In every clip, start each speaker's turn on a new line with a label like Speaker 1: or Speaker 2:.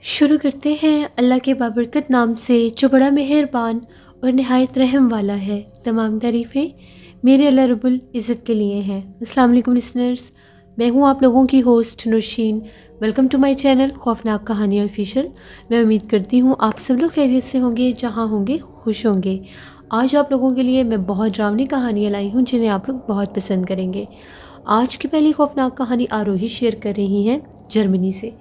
Speaker 1: शुरू करते हैं अल्लाह के बाबरकत नाम से जो बड़ा मेहरबान और नहायत रहम वाला है। तमाम तारीफ़ें मेरे अल्लाह रब्बुल इज़्ज़त के लिए हैं। अस्सलाम वालेकुम लिसनर्स, मैं हूँ आप लोगों की host Nausheen. Welcome to my channel खौफनाक कहानियाँ ऑफिशियल। मैं उम्मीद करती हूँ आप सब लोग खैरियत से होंगे, जहाँ होंगे खुश होंगे। आज आप लोगों के लिए मैं बहुत डरावनी कहानियाँ लाई हूँ जिन्हें आप लोग बहुत पसंद करेंगे। आज की पहली खौफनाक कहानी आरोही शेयर कर रही हैं जर्मनी से।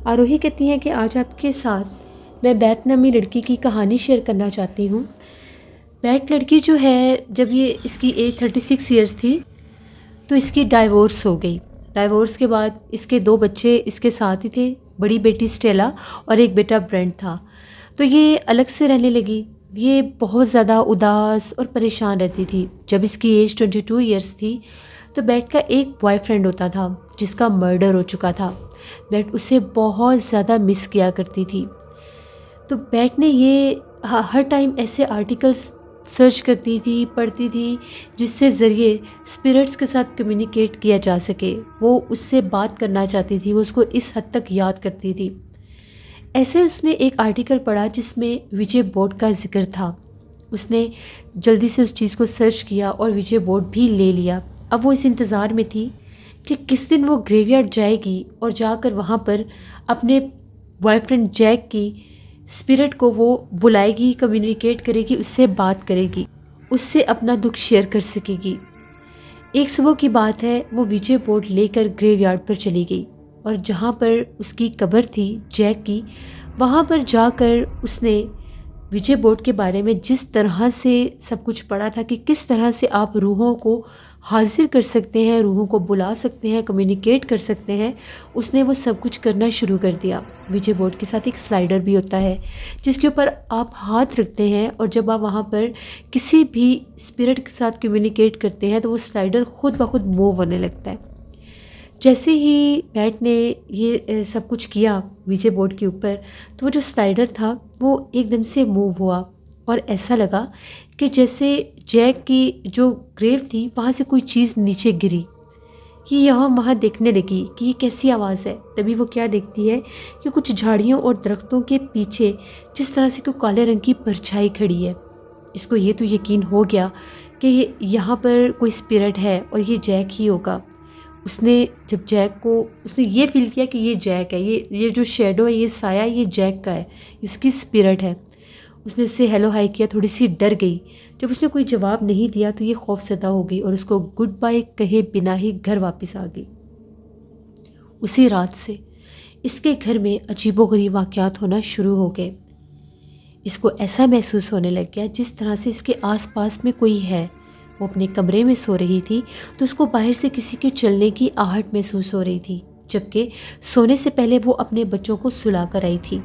Speaker 1: आरोही कहती हैं कि आज आपके साथ मैं बैत नामी लड़की की कहानी शेयर करना चाहती हूँ। बैत लड़की जो है, जब ये इसकी एज 36 ईयर्स थी तो इसकी डाइवोर्स हो गई। डाइवोर्स के बाद इसके 2 बच्चे इसके साथ ही थे, बड़ी बेटी स्टेला और एक बेटा ब्रेंट था। तो ये अलग से रहने लगी। ये बहुत ज़्यादा उदास और परेशान रहती थी। जब इसकी एज 22 ईयर्स थी तो बैट का एक बॉयफ्रेंड होता था जिसका मर्डर हो चुका था। बैट उसे बहुत ज़्यादा मिस किया करती थी। तो बैट ने ये हर टाइम ऐसे आर्टिकल्स सर्च करती थी, पढ़ती थी, जिससे ज़रिए स्पिरिट्स के साथ कम्युनिकेट किया जा सके। वो उससे बात करना चाहती थी, वो उसको इस हद तक याद करती थी। ऐसे उसने एक आर्टिकल पढ़ा जिसमें विजय बोर्ड का जिक्र था। उसने जल्दी से उस चीज़ को सर्च किया और विजय बोर्ड भी ले लिया। अब वो इस इंतज़ार में थी कि किस दिन वो ग्रेवयार्ड जाएगी और जाकर वहाँ पर अपने बॉयफ्रेंड जैक की स्पिरिट को वो बुलाएगी, कम्युनिकेट करेगी, उससे बात करेगी, उससे अपना दुख शेयर कर सकेगी। एक सुबह की बात है, वो विजय बोर्ड लेकर ग्रेवयार्ड पर चली गई और जहाँ पर उसकी कब्र थी जैक की, वहाँ पर जाकर उसने विजय बोर्ड के बारे में जिस तरह से सब कुछ पढ़ा था कि किस तरह से आप रूहों को हाजिर कर सकते हैं, रूहों को बुला सकते हैं, कम्युनिकेट कर सकते हैं, उसने वो सब कुछ करना शुरू कर दिया। विजय बोर्ड के साथ एक स्लाइडर भी होता है जिसके ऊपर आप हाथ रखते हैं और जब आप वहाँ पर किसी भी स्पिरिट के साथ कम्युनिकेट करते हैं तो वो स्लाइडर खुद ब खुद मूव होने लगता है। जैसे ही बैट ने ये सब कुछ किया विजय बोर्ड के ऊपर, तो वो जो स्लाइडर था वो एकदम से मूव हुआ और ऐसा लगा कि जैसे जैक की जो ग्रेव थी वहाँ से कोई चीज़ नीचे गिरी। ये यहाँ वहाँ देखने लगी कि ये कैसी आवाज़ है। तभी वो क्या देखती है कि कुछ झाड़ियों और दरख्तों के पीछे जिस तरह से कोई काले रंग की परछाई खड़ी है। इसको ये तो यकीन हो गया कि यहाँ पर कोई स्पिरिट है और ये जैक ही होगा। उसने जब जैक को उसने ये फील किया कि ये जैक है, ये जो शेडो है, ये साया, ये जैक का है, इसकी स्पिरिट है। उसने उससे हेलो हाई किया, थोड़ी सी डर गई। जब उसने कोई जवाब नहीं दिया तो ये खौफज़दा हो गई और उसको गुड बाय कहे बिना ही घर वापस आ गई। उसी रात से इसके घर में अजीबोगरीब वाक़यात होना शुरू हो गए। इसको ऐसा महसूस होने लग गया जिस तरह से इसके आसपास में कोई है। वो अपने कमरे में सो रही थी तो उसको बाहर से किसी के चलने की आहट महसूस हो रही थी, जबकि सोने से पहले वो अपने बच्चों को सुला कर आई थी।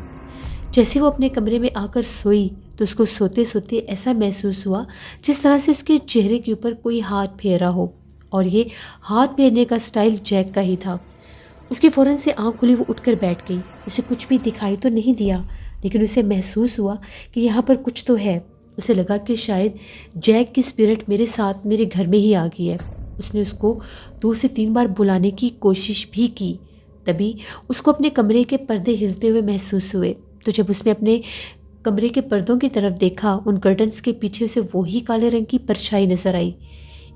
Speaker 1: जैसे वो अपने कमरे में आकर सोई तो उसको सोते सोते ऐसा महसूस हुआ जिस तरह से उसके चेहरे के ऊपर कोई हाथ फेरा हो, और ये हाथ फेरने का स्टाइल जैक का ही था। उसकी फ़ौरन से आँख खुली, वो उठकर बैठ गई। उसे कुछ भी दिखाई तो नहीं दिया, लेकिन उसे महसूस हुआ कि यहाँ पर कुछ तो है। उसे लगा कि शायद जैक की स्पिरिट मेरे साथ मेरे घर में ही आ गई है। उसने उसको 2 से 3 बार बुलाने की कोशिश भी की। तभी उसको अपने कमरे के पर्दे हिलते हुए महसूस हुए। तो जब उसने अपने कमरे के पर्दों की तरफ देखा, उन कर्टन्स के पीछे से वही काले रंग की परछाई नजर आई।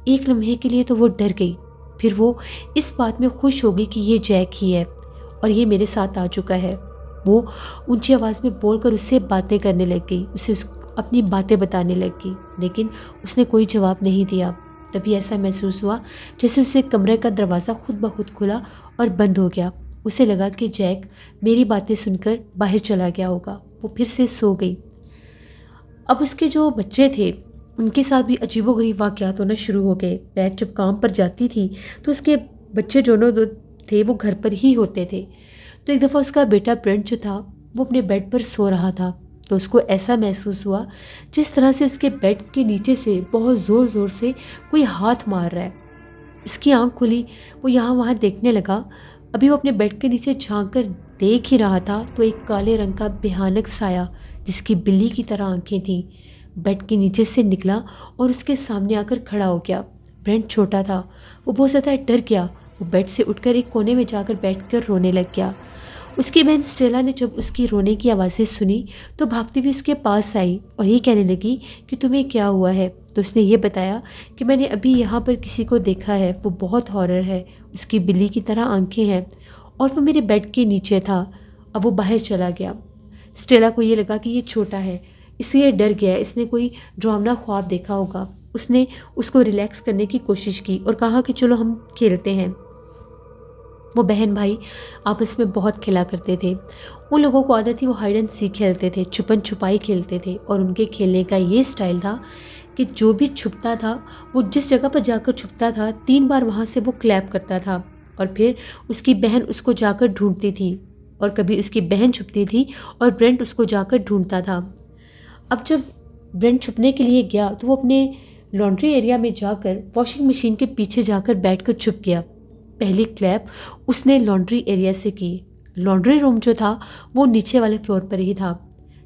Speaker 1: एक लम्हे के लिए तो वो डर गई, फिर वो इस बात में खुश हो गई कि ये जैक ही है और ये मेरे साथ आ चुका है। वो ऊंची आवाज़ में बोलकर उससे बातें करने लग गई, उसे अपनी बातें बताने लग गई, लेकिन उसने कोई जवाब नहीं दिया। तभी ऐसा महसूस हुआ जैसे उसे कमरे का दरवाज़ा खुद ब खुद खुला और बंद हो गया। उसे लगा कि जैक मेरी बातें सुनकर बाहर चला गया होगा। वो फिर से सो गई। अब उसके जो बच्चे थे उनके साथ भी अजीबोगरीब वाक़यात होना शुरू हो गए। बैट जब काम पर जाती थी तो उसके बच्चे दोनों थे वो घर पर ही होते थे। तो एक दफ़ा उसका बेटा ब्रेंट जो था वो अपने बेड पर सो रहा था, तो उसको ऐसा महसूस हुआ जिस तरह से उसके बेड के नीचे से बहुत ज़ोर ज़ोर से कोई हाथ मार रहा है। उसकी आँख खुली, वो यहाँ वहाँ देखने लगा। अभी वो अपने बेड के नीचे झांक कर देख ही रहा था तो एक काले रंग का भयानक साया जिसकी बिल्ली की तरह आंखें थीं बेड के नीचे से निकला और उसके सामने आकर खड़ा हो गया। ब्रेंट छोटा था, वो बहुत ज़्यादा डर गया। वो बेड से उठकर एक कोने में जाकर बैठकर रोने लग गया। उसकी बहन स्टेला ने जब उसकी रोने की आवाज़ें सुनी तो भागती हुई उसके पास आई और ये कहने लगी कि तुम्हें क्या हुआ है। तो उसने ये बताया कि मैंने अभी यहाँ पर किसी को देखा है, वो बहुत हॉरर है, उसकी बिल्ली की तरह आंखें हैं और वो मेरे बेड के नीचे था। अब वो बाहर चला गया। स्टेला को ये लगा कि ये छोटा है इसलिए डर गया है, इसने कोई डरावना ख्वाब देखा होगा। उसने उसको रिलैक्स करने की कोशिश की और कहा कि चलो हम खेलते हैं। वो बहन भाई आपस में बहुत खेला करते थे। उन लोगों को आदत थी वो हाइड एंड सीक खेलते थे, छुपन छुपाई खेलते थे और उनके खेलने का ये स्टाइल था कि जो भी छुपता था वो जिस जगह पर जाकर छुपता था 3 बार वहाँ से वो क्लैप करता था और फिर उसकी बहन उसको जाकर ढूंढती थी और कभी उसकी बहन छुपती थी और ब्रेंट उसको जाकर ढूंढता था। अब जब ब्रेंट छुपने के लिए गया तो वो अपने लॉन्ड्री एरिया में जाकर वॉशिंग मशीन के पीछे जाकर बैठकर छुप गया। पहली क्लैप उसने लॉन्ड्री एरिया से की। लॉन्ड्री रूम जो था वो नीचे वाले फ्लोर पर ही था।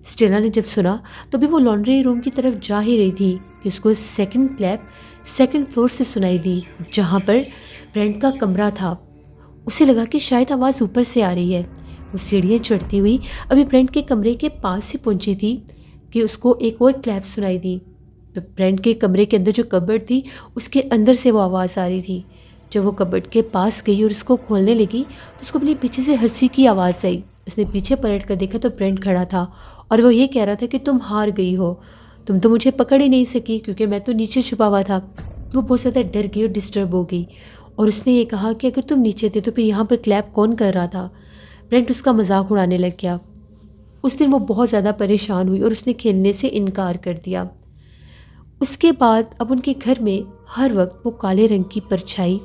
Speaker 1: स्टेला ने जब सुना तो भी वो लॉन्ड्री रूम की तरफ जा ही रही थी कि उसको सेकंड क्लैप सेकंड फ्लोर से सुनाई दी जहाँ पर ब्रेंट का कमरा था। उसे लगा कि शायद आवाज़ ऊपर से आ रही है। वो सीढ़ियाँ चढ़ती हुई अभी ब्रेंट के कमरे के पास ही पहुंची थी कि उसको एक और क्लैप सुनाई दी। ब्रेंट के कमरे के अंदर जो कबर्ड थी उसके अंदर से वो आवाज़ आ रही थी। जब वो कबर्ड के पास गई और उसको खोलने लगी तो उसको अपने पीछे से हंसी की आवाज़ आई। उसने पीछे पलट कर देखा तो ब्रेंट खड़ा था और वो ये कह रहा था कि तुम हार गई हो, तुम तो मुझे पकड़ ही नहीं सकी क्योंकि मैं तो नीचे छुपा हुआ था। वो बहुत ज़्यादा डर गई और डिस्टर्ब हो गई और उसने ये कहा कि अगर तुम नीचे थे तो फिर यहाँ पर क्लैप कौन कर रहा था। ब्रेंट उसका मजाक उड़ाने लग गया। उस दिन वो बहुत ज़्यादा परेशान हुई और उसने खेलने से इनकार कर दिया। उसके बाद अब उनके घर में हर वक्त वो काले रंग की परछाई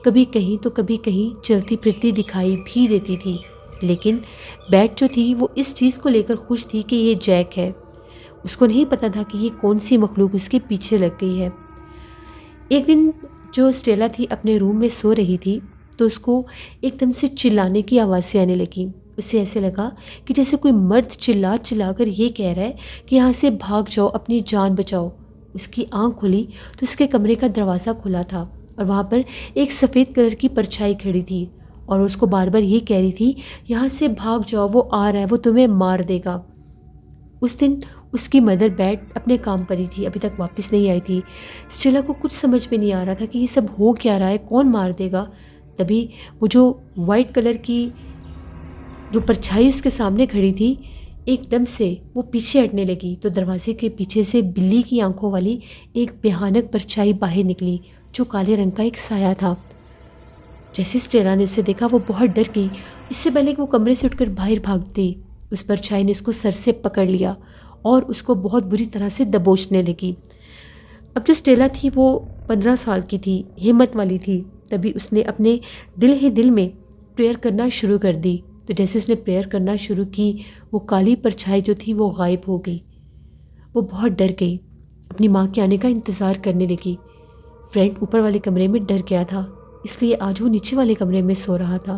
Speaker 1: कभी कहीं तो कभी कहीं चलती फिरती दिखाई भी देती थी। लेकिन बैट जो थी वो इस चीज़ को लेकर खुश थी कि ये जैक है। उसको नहीं पता था कि ये कौन सी मखलूक उसके पीछे लग गई है। एक दिन जो स्टेला थी अपने रूम में सो रही थी तो उसको एकदम से चिल्लाने की आवाज़ें आने लगी। उसे ऐसे लगा कि जैसे कोई मर्द चिल्ला चिल्ला कर ये कह रहा है कि यहाँ से भाग जाओ, अपनी जान बचाओ। उसकी आंख खुली तो उसके कमरे का दरवाज़ा खुला था और वहाँ पर एक सफ़ेद कलर की परछाई खड़ी थी और उसको बार बार ये कह रही थी यहाँ से भाग जाओ, वो आ रहा है, वो तुम्हें मार देगा। उस दिन उसकी मदर बैट अपने काम पर ही थी, अभी तक वापस नहीं आई थी। स्टेला को कुछ समझ में नहीं आ रहा था कि ये सब हो क्या रहा है, कौन मार देगा। तभी वो जो वाइट कलर की जो परछाई उसके सामने खड़ी थी एकदम से वो पीछे हटने लगी तो दरवाजे के पीछे से बिल्ली की आंखों वाली एक भयानक परछाई बाहर निकली जो काले रंग का एक साया था। जैसे स्टेला ने उसे देखा वो बहुत डर गई। इससे पहले कि वो कमरे से उठकर बाहर भागती उस परछाई ने उसको सर से पकड़ लिया और उसको बहुत बुरी तरह से दबोचने लगी। अब जो स्टेला थी वो 15 साल की थी, हिम्मत वाली थी। तभी उसने अपने दिल ही दिल में प्रेयर करना शुरू कर दी। तो जैसे उसने प्रेयर करना शुरू की वो काली परछाई जो थी वो गायब हो गई। वो बहुत डर गई, अपनी माँ के आने का इंतज़ार करने लगी। फ्रेंड ऊपर वाले कमरे में डर गया था इसलिए आज वो नीचे वाले कमरे में सो रहा था।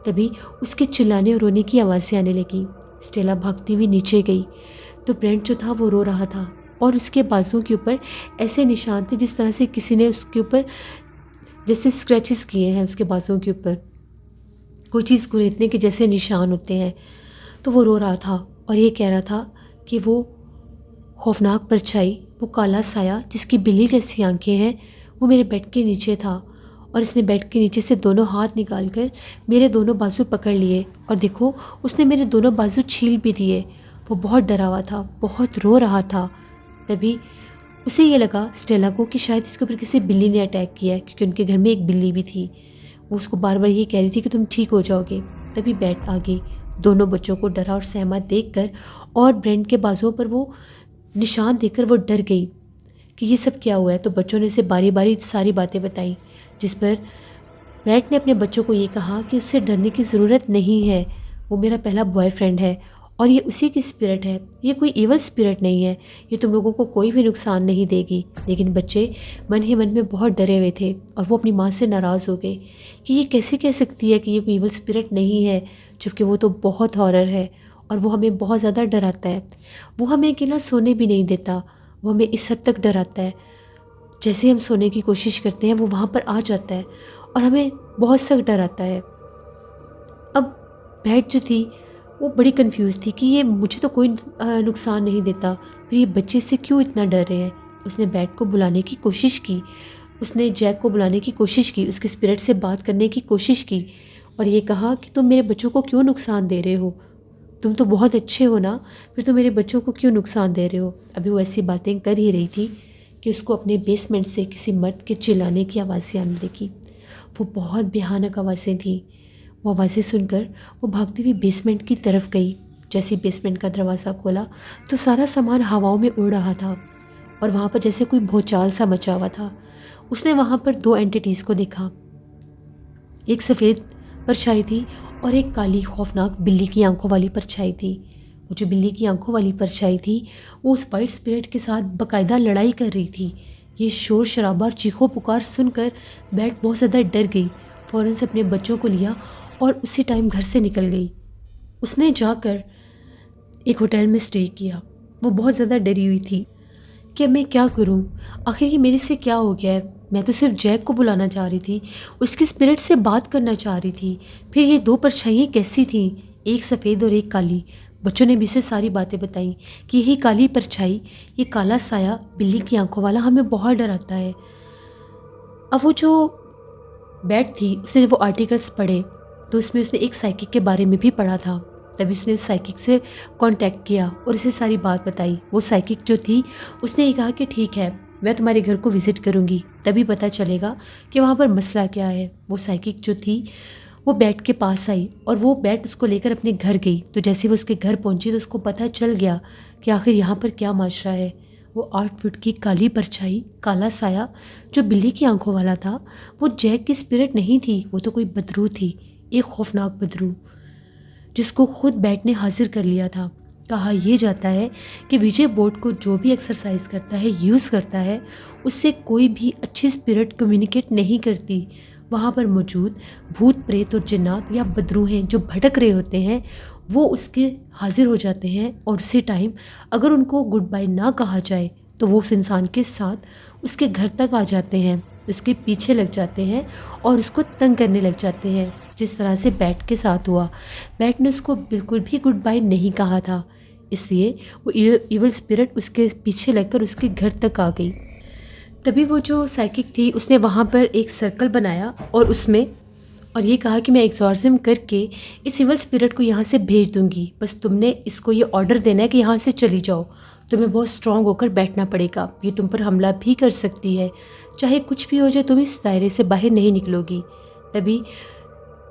Speaker 1: तभी उसके चिल्लाने और रोने की आवाज़ें आने लगी। स्टेला भागती हुई नीचे गई तो ब्रेंट जो था वो रो रहा था और उसके बाजुओं के ऊपर ऐसे निशान थे जिस तरह से किसी ने उसके ऊपर जैसे स्क्रैचेस किए हैं, उसके बाजुओं के ऊपर कोई चीज़ गुरेदने के जैसे निशान होते हैं। तो वो रो रहा था और ये कह रहा था कि वो खौफनाक परछाई, वो काला साया जिसकी बिल्ली जैसी आंखें हैं, वो मेरे बेड के नीचे था और इसने बेड के नीचे से दोनों हाथ निकाल कर मेरे दोनों बाजू पकड़ लिए और देखो उसने मेरे दोनों बाजू छील भी दिए। वो बहुत डरा हुआ था, बहुत रो रहा था। तभी उसे ये लगा स्टेला को कि शायद इसके ऊपर किसी बिल्ली ने अटैक किया है क्योंकि उनके घर में एक बिल्ली भी थी। वो उसको बार बार ये कह रही थी कि तुम ठीक हो जाओगे। तभी बैट आ गई, दोनों बच्चों को डरा और सहमा देखकर और ब्रेंट के बाजुओं पर वो निशान देखकर वो डर गई कि ये सब क्या हुआ है। तो बच्चों ने उसे बारी बारी सारी बातें बताई जिस पर बैट ने अपने बच्चों को ये कहा कि उससे डरने की ज़रूरत नहीं है, वो मेरा पहला बॉयफ्रेंड है और ये उसी की स्पिरिट है, ये कोई इवल स्पिरिट नहीं है, ये तुम लोगों को कोई भी नुकसान नहीं देगी। लेकिन बच्चे मन ही मन में बहुत डरे हुए थे और वो अपनी माँ से नाराज़ हो गए कि ये कैसे कह सकती है कि ये कोई इवल स्पिरिट नहीं है जबकि वो तो बहुत हॉरर है और वो हमें बहुत ज़्यादा डराता है। वो हमें अकेला सोने भी नहीं देता, वो हमें इस हद तक डराता है जैसे ही हम सोने की कोशिश करते हैं वो वहाँ पर आ जाता है और हमें बहुत सख्त डराता है। अब बैट जो थी वो बड़ी कंफ्यूज थी कि ये मुझे तो कोई नुकसान नहीं देता, फिर ये बच्चे से क्यों इतना डर रहे हैं। उसने बैट को बुलाने की कोशिश की, उसने जैक को बुलाने की कोशिश की, उसके स्पिरिट से बात करने की कोशिश की और ये कहा कि तुम मेरे बच्चों को क्यों नुकसान दे रहे हो, तुम तो बहुत अच्छे हो ना, फिर तुम मेरे बच्चों को क्यों नुकसान दे रहे हो। अभी वो ऐसी बातें कर ही रही थी कि उसको अपने बेसमेंट से किसी मर्द के चिल्लाने की आवाज़ें आने लगी। वो बहुत भयानक आवाज़ें थी। वो आवाज़ें सुनकर वो भागती हुई बेसमेंट की तरफ गई। जैसे ही बेसमेंट का दरवाज़ा खोला तो सारा सामान हवाओं में उड़ रहा था और वहाँ पर जैसे कोई भूचाल सा मचा हुआ था। उसने वहाँ पर दो एंटिटीज़ को देखा, एक सफ़ेद परछाई थी और एक काली खौफनाक बिल्ली की आंखों वाली परछाई थी। वो जो बिल्ली की आंखों वाली परछाई थी वो उस वाइट स्पिरिट के साथ बाकायदा लड़ाई कर रही थी। ये शोर शराबा और चीखों पुकार सुनकर बैट बहुत ज़्यादा डर गई। फ़ौरन से अपने बच्चों को लिया और उसी टाइम घर से निकल गई। उसने जाकर एक होटल में स्टे किया। वो बहुत ज़्यादा डरी हुई थी कि मैं क्या करूं, आखिर ये मेरे से क्या हो गया है। मैं तो सिर्फ जैक को बुलाना चाह रही थी, उसकी स्पिरिट से बात करना चाह रही थी। फिर ये दो परछाइयाँ कैसी थीं, एक सफ़ेद और एक काली। बच्चों ने भी इसे सारी बातें बताई कि यही काली परछाई, ये काला साया बिल्ली की आंखों वाला हमें बहुत डराता है। अब वो जो बैट थी उसने जब वो आर्टिकल्स पढ़े तो उसमें उसने एक साइकिक के बारे में भी पढ़ा था। तभी उसने उस साइकिक से कांटेक्ट किया और इसे सारी बात बताई। वो साइकिक जो थी उसने ये कहा कि ठीक है, मैं तुम्हारे घर को विज़िट करूँगी, तभी पता चलेगा कि वहाँ पर मसला क्या है। वो साइकिक जो थी वो बैट के पास आई और वो बैट उसको लेकर अपने घर गई। तो जैसे वो उसके घर पहुँची तो उसको पता चल गया कि आखिर यहाँ पर क्या माजरा है। वो 8 फुट की काली परछाई, काला साया जो बिल्ली की आंखों वाला था, वो जैक की स्पिरिट नहीं थी, वो तो कोई बदरू थी, एक खौफनाक बदरू जिसको खुद बैट ने हाजिर कर लिया था। कहा यह जाता है कि विजय बोर्ड को जो भी एक्सरसाइज करता है, यूज़ करता है, उससे कोई भी अच्छी स्पिरिट कम्युनिकेट नहीं करती। वहाँ पर मौजूद भूत प्रेत और जिन्नात या बदरू हैं जो भटक रहे होते हैं, वो उसके हाजिर हो जाते हैं और उसी टाइम अगर उनको गुड बाय ना कहा जाए तो वो उस इंसान के साथ उसके घर तक आ जाते हैं, उसके पीछे लग जाते हैं और उसको तंग करने लग जाते हैं, जिस तरह से बैट के साथ हुआ। बैट ने उसको बिल्कुल भी गुड बाय नहीं कहा था, इसलिए वो इवल स्पिरिट उसके पीछे लगकर उसके घर तक आ गई। तभी वो जो साइकिक थी उसने वहाँ पर एक सर्कल बनाया और उसमें और ये कहा कि मैं एग्जॉर्सिज्म करके इस इवल स्पिरिट को यहाँ से भेज दूँगी, बस तुमने इसको ये ऑर्डर देना है कि यहाँ से चली जाओ। तुम्हें बहुत स्ट्रांग होकर बैठना पड़ेगा, ये तुम पर हमला भी कर सकती है, चाहे कुछ भी हो जाए तुम इस दायरे से बाहर नहीं निकलोगी। तभी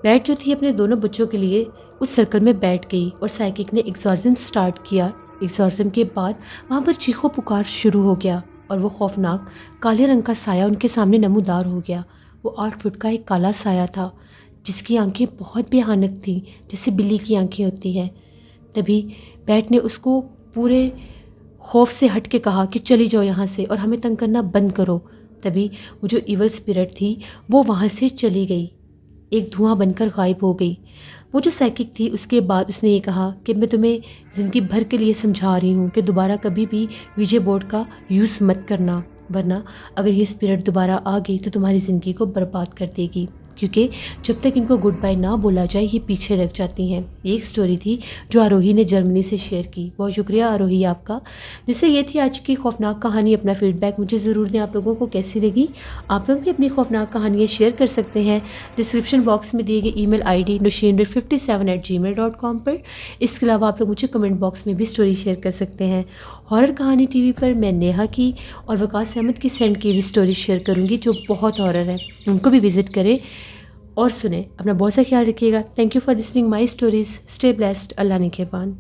Speaker 1: बैट जो थी अपने दोनों बच्चों के लिए उस सर्कल में बैठ गई और साइकिक ने एग्जॉर्सिज्म स्टार्ट किया। एग्जॉर्सिज्म के बाद वहाँ पर चीखों पुकार शुरू हो गया और वो खौफनाक काले रंग का साया उनके सामने नमूदार हो गया। वो 8 फुट का एक काला साया था जिसकी आंखें बहुत भयानक थीं, जैसे बिल्ली की आंखें होती हैं। तभी बैट ने उसको पूरे खौफ से हट के कहा कि चली जाओ यहाँ से और हमें तंग करना बंद करो। तभी वो जो इवल स्पिरिट थी वो वहाँ से चली गई, एक धुआं बनकर गायब हो गई। वो जो साइकिक थी उसके बाद उसने ये कहा कि मैं तुम्हें ज़िंदगी भर के लिए समझा रही हूँ कि दोबारा कभी भी विजय बोर्ड का यूज़ मत करना, वरना अगर ये स्पिरिट दोबारा आ गई तो तुम्हारी ज़िंदगी को बर्बाद कर देगी, क्योंकि जब तक इनको गुड बाय ना बोला जाए ये पीछे रख जाती हैं। ये एक स्टोरी थी जो आरोही ने जर्मनी से शेयर की। बहुत शुक्रिया आरोही आपका। जिससे ये थी आज की खौफनाक कहानी। अपना फीडबैक मुझे ज़रूर दें, आप लोगों को कैसी लगी। आप लोग भी अपनी खौफनाक कहानियाँ शेयर कर सकते हैं डिस्क्रिप्शन बॉक्स में दिए गए ईमेल ID nushindir57@gmail.com पर। इसके अलावा आप लोग मुझे कमेंट बॉक्स में भी स्टोरी शेयर कर सकते हैं। हॉरर कहानी TV पर मैं नेहा की और वकास अहमद की सेंड की भी स्टोरी शेयर करूँगी जो बहुत हॉरर है, उनको भी विज़िट करें और सुने। अपना बहुत सा ख्याल रखिएगा। Thank you for listening my stories. Stay blessed. अल्लाह निगहबान।